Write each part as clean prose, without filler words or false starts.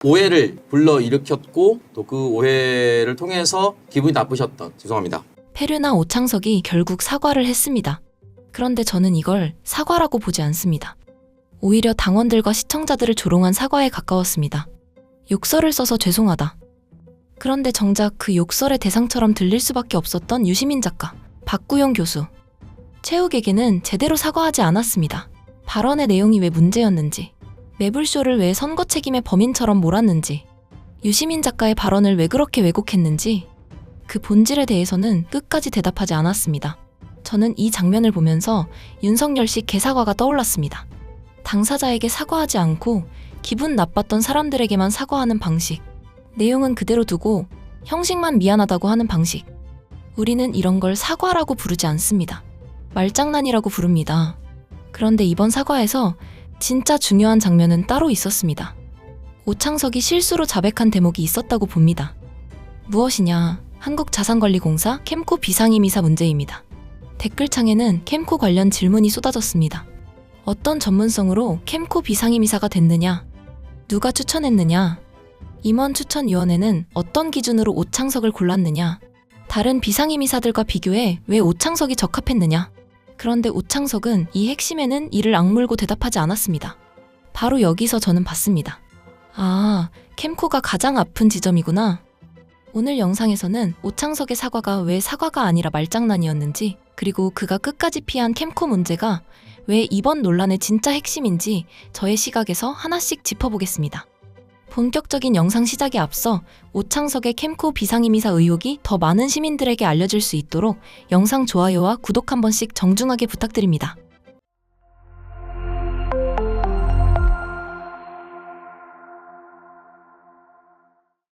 오해를 불러일으켰고 또 그 오해를 통해서 기분이 나쁘셨던, 죄송합니다. 페르나 오창석이 결국 사과를 했습니다. 그런데 저는 이걸 사과라고 보지 않습니다. 오히려 당원들과 시청자들을 조롱한 사과에 가까웠습니다. 욕설을 써서 죄송하다. 그런데 정작 그 욕설의 대상처럼 들릴 수밖에 없었던 유시민 작가, 박구용 교수. 최욱에게는 제대로 사과하지 않았습니다. 발언의 내용이 왜 문제였는지, 매불쇼를 왜 선거 책임의 범인처럼 몰았는지, 유시민 작가의 발언을 왜 그렇게 왜곡했는지 그 본질에 대해서는 끝까지 대답하지 않았습니다. 저는 이 장면을 보면서 윤석열식 개사과가 떠올랐습니다. 당사자에게 사과하지 않고 기분 나빴던 사람들에게만 사과하는 방식, 내용은 그대로 두고 형식만 미안하다고 하는 방식. 우리는 이런 걸 사과라고 부르지 않습니다. 말장난이라고 부릅니다. 그런데 이번 사과에서 진짜 중요한 장면은 따로 있었습니다. 오창석이 실수로 자백한 대목이 있었다고 봅니다. 무엇이냐? 한국자산관리공사 캠코 비상임이사 문제입니다. 댓글창에는 캠코 관련 질문이 쏟아졌습니다. 어떤 전문성으로 캠코 비상임이사가 됐느냐? 누가 추천했느냐? 임원 추천위원회는 어떤 기준으로 오창석을 골랐느냐? 다른 비상임이사들과 비교해 왜 오창석이 적합했느냐? 그런데 오창석은 이 핵심에는 이를 악물고 대답하지 않았습니다. 바로 여기서 저는 봤습니다. 아, 캠코가 가장 아픈 지점이구나. 오늘 영상에서는 오창석의 사과가 왜 사과가 아니라 말장난이었는지, 그리고 그가 끝까지 피한 캠코 문제가 왜 이번 논란의 진짜 핵심인지 저의 시각에서 하나씩 짚어보겠습니다. 본격적인 영상 시작에 앞서 오창석의 캠코 비상임이사 의혹이 더 많은 시민들에게 알려질 수 있도록 영상 좋아요와 구독 한 번씩 정중하게 부탁드립니다.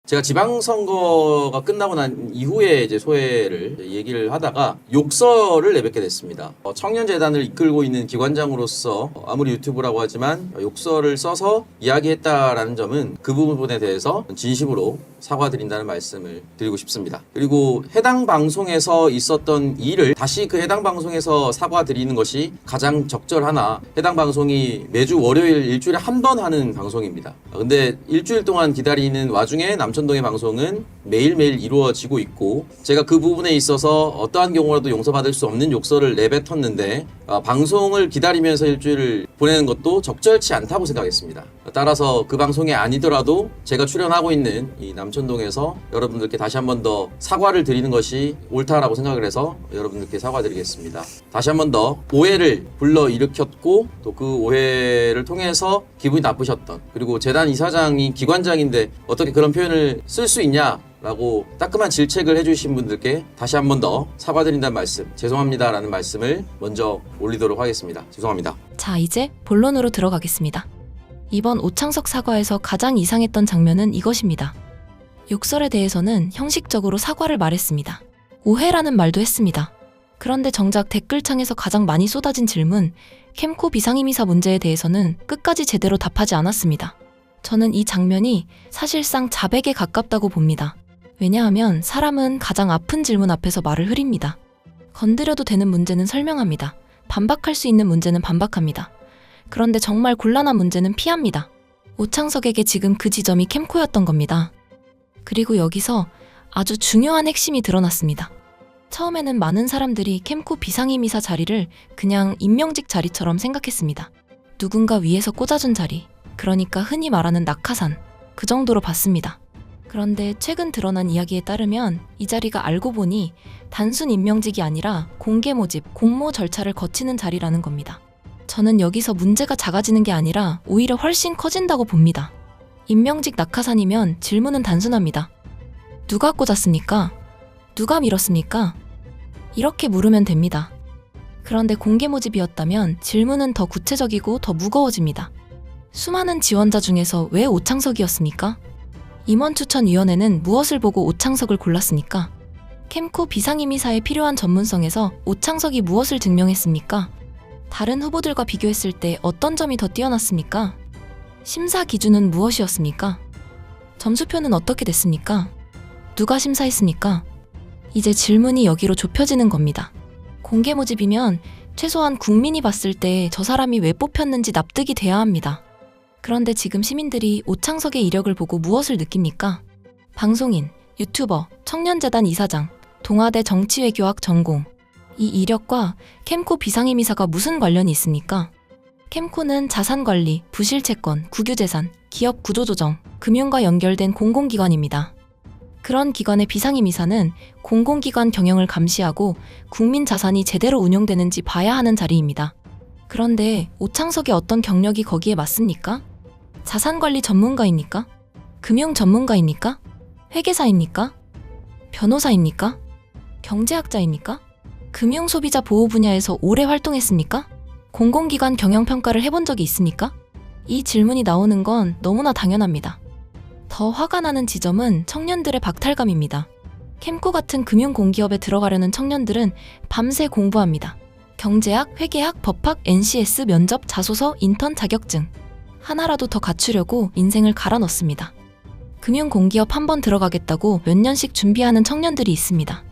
제가 지방선거가 끝나고 난 이후에 이제 소회를 얘기를 하다가 욕설을 내뱉게 됐습니다. 청년재단을 이끌고 있는 기관장으로서 아무리 유튜브라고 하지만 욕설을 써서 이야기했다라는 점은 그 부분에 대해서 진심으로 사과드린다는 말씀을 드리고 싶습니다. 그리고 해당 방송에서 있었던 일을 다시 그 해당 방송에서 사과드리는 것이 가장 적절하나, 해당 방송이 매주 월요일 일주일에 한 번 하는 방송입니다. 근데 일주일 동안 기다리는 와중에 남천동의 방송은 매일매일 이루어지고 있고, 제가 그 부분에 있어서 어떠한 경우라도 용서받을 수 없는 욕설을 내뱉었는데 방송을 기다리면서 일주일을 보내는 것도 적절치 않다고 생각했습니다. 따라서 그 방송이 아니더라도 제가 출연하고 있는 이 남천동에서 여러분들께 다시 한 번 더 사과를 드리는 것이 옳다라고 생각을 해서 여러분들께 사과드리겠습니다. 다시 한 번 더 오해를 불러일으켰고 또 그 오해를 통해서 기분이 나쁘셨던, 그리고 재단 이사장이 기관장인데 어떻게 그런 표현을 쓸 수 있냐 라고 따끔한 질책을 해주신 분들께 다시 한 번 더 사과드린다는 말씀, 죄송합니다 라는 말씀을 먼저 올리도록 하겠습니다. 죄송합니다. 자, 이제 본론으로 들어가겠습니다. 이번 오창석 사과에서 가장 이상했던 장면은 이것입니다. 욕설에 대해서는 형식적으로 사과를 말했습니다. 오해라는 말도 했습니다. 그런데 정작 댓글창에서 가장 많이 쏟아진 질문, 캠코 비상임이사 문제에 대해서는 끝까지 제대로 답하지 않았습니다. 저는 이 장면이 사실상 자백에 가깝다고 봅니다. 왜냐하면 사람은 가장 아픈 질문 앞에서 말을 흐립니다. 건드려도 되는 문제는 설명합니다. 반박할 수 있는 문제는 반박합니다. 그런데 정말 곤란한 문제는 피합니다. 오창석에게 지금 그 지점이 캠코였던 겁니다. 그리고 여기서 아주 중요한 핵심이 드러났습니다. 처음에는 많은 사람들이 캠코 비상임이사 자리를 그냥 임명직 자리처럼 생각했습니다. 누군가 위에서 꽂아준 자리, 그러니까 흔히 말하는 낙하산, 그 정도로 봤습니다. 그런데 최근 드러난 이야기에 따르면 이 자리가 알고 보니 단순 임명직이 아니라 공개 모집, 공모 절차를 거치는 자리라는 겁니다. 저는 여기서 문제가 작아지는 게 아니라 오히려 훨씬 커진다고 봅니다. 임명직 낙하산이면 질문은 단순합니다. 누가 꽂았습니까? 누가 밀었습니까? 이렇게 물으면 됩니다. 그런데 공개 모집이었다면 질문은 더 구체적이고 더 무거워집니다. 수많은 지원자 중에서 왜 오창석이었습니까? 임원추천위원회는 무엇을 보고 오창석을 골랐습니까? 캠코 비상임이사에 필요한 전문성에서 오창석이 무엇을 증명했습니까? 다른 후보들과 비교했을 때 어떤 점이 더 뛰어났습니까? 심사 기준은 무엇이었습니까? 점수표는 어떻게 됐습니까? 누가 심사했습니까? 이제 질문이 여기로 좁혀지는 겁니다. 공개 모집이면 최소한 국민이 봤을 때 저 사람이 왜 뽑혔는지 납득이 돼야 합니다. 그런데 지금 시민들이 오창석의 이력을 보고 무엇을 느낍니까? 방송인, 유튜버, 청년재단 이사장, 동아대 정치외교학 전공. 이 이력과 캠코 비상임 이사가 무슨 관련이 있습니까? 캠코는 자산관리, 부실채권, 국유재산, 기업 구조조정, 금융과 연결된 공공기관입니다. 그런 기관의 비상임 이사는 공공기관 경영을 감시하고 국민 자산이 제대로 운용되는지 봐야 하는 자리입니다. 그런데 오창석의 어떤 경력이 거기에 맞습니까? 자산관리 전문가입니까? 금융 전문가입니까? 회계사입니까? 변호사입니까? 경제학자입니까? 금융소비자 보호 분야에서 오래 활동했습니까? 공공기관 경영평가를 해본 적이 있습니까? 이 질문이 나오는 건 너무나 당연합니다. 더 화가 나는 지점은 청년들의 박탈감입니다. 캠코 같은 금융공기업에 들어가려는 청년들은 밤새 공부합니다. 경제학, 회계학, 법학, NCS, 면접, 자소서, 인턴 자격증. 하나라도 더 갖추려고 인생을 갈아 넣습니다. 금융공기업 한 번 들어가겠다고 몇 년씩 준비하는 청년들이 있습니다.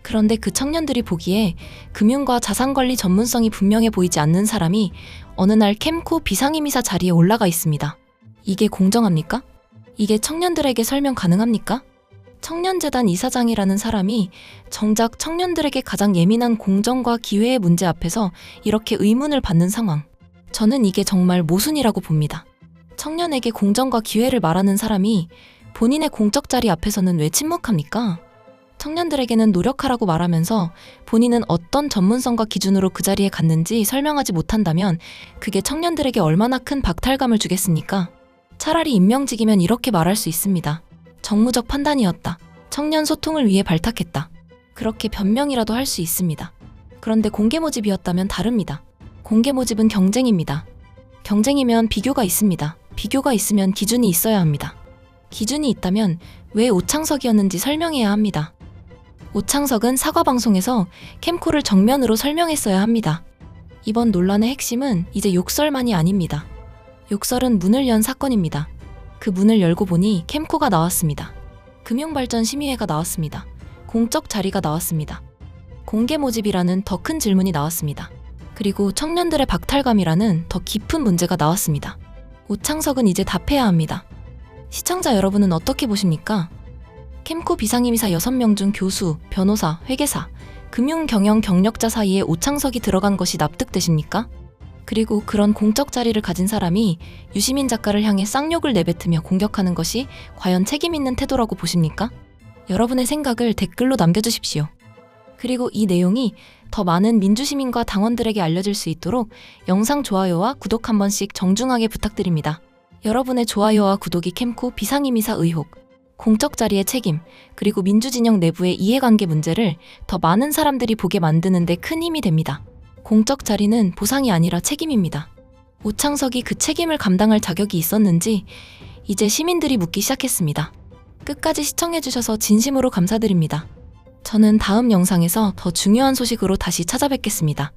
그런데 그 청년들이 보기에 금융과 자산관리 전문성이 분명해 보이지 않는 사람이 어느 날 캠코 비상임이사 자리에 올라가 있습니다. 이게 공정합니까? 이게 청년들에게 설명 가능합니까? 청년재단 이사장이라는 사람이 정작 청년들에게 가장 예민한 공정과 기회의 문제 앞에서 이렇게 의문을 받는 상황. 저는 이게 정말 모순이라고 봅니다. 청년에게 공정과 기회를 말하는 사람이 본인의 공적 자리 앞에서는 왜 침묵합니까? 청년들에게는 노력하라고 말하면서 본인은 어떤 전문성과 기준으로 그 자리에 갔는지 설명하지 못한다면 그게 청년들에게 얼마나 큰 박탈감을 주겠습니까? 차라리 임명직이면 이렇게 말할 수 있습니다. 정무적 판단이었다. 청년 소통을 위해 발탁했다. 그렇게 변명이라도 할 수 있습니다. 그런데 공개 모집이었다면 다릅니다. 공개 모집은 경쟁입니다. 경쟁이면 비교가 있습니다. 비교가 있으면 기준이 있어야 합니다. 기준이 있다면 왜 오창석이었는지 설명해야 합니다. 오창석은 사과방송에서 캠코를 정면으로 설명했어야 합니다. 이번 논란의 핵심은 이제 욕설만이 아닙니다. 욕설은 문을 연 사건입니다. 그 문을 열고 보니 캠코가 나왔습니다. 금융발전심의회가 나왔습니다. 공적 자리가 나왔습니다. 공개 모집이라는 더 큰 질문이 나왔습니다. 그리고 청년들의 박탈감이라는 더 깊은 문제가 나왔습니다. 오창석은 이제 답해야 합니다. 시청자 여러분은 어떻게 보십니까? 캠코 비상임이사 6명 중 교수, 변호사, 회계사, 금융경영 경력자 사이에 오창석이 들어간 것이 납득되십니까? 그리고 그런 공적 자리를 가진 사람이 유시민 작가를 향해 쌍욕을 내뱉으며 공격하는 것이 과연 책임 있는 태도라고 보십니까? 여러분의 생각을 댓글로 남겨주십시오. 그리고 이 내용이 더 많은 민주시민과 당원들에게 알려질 수 있도록 영상 좋아요와 구독 한 번씩 정중하게 부탁드립니다. 여러분의 좋아요와 구독이 캠코 비상임이사 의혹, 공적 자리의 책임, 그리고 민주진영 내부의 이해관계 문제를 더 많은 사람들이 보게 만드는 데 큰 힘이 됩니다. 공적 자리는 보상이 아니라 책임입니다. 오창석이 그 책임을 감당할 자격이 있었는지 이제 시민들이 묻기 시작했습니다. 끝까지 시청해주셔서 진심으로 감사드립니다. 저는 다음 영상에서 더 중요한 소식으로 다시 찾아뵙겠습니다.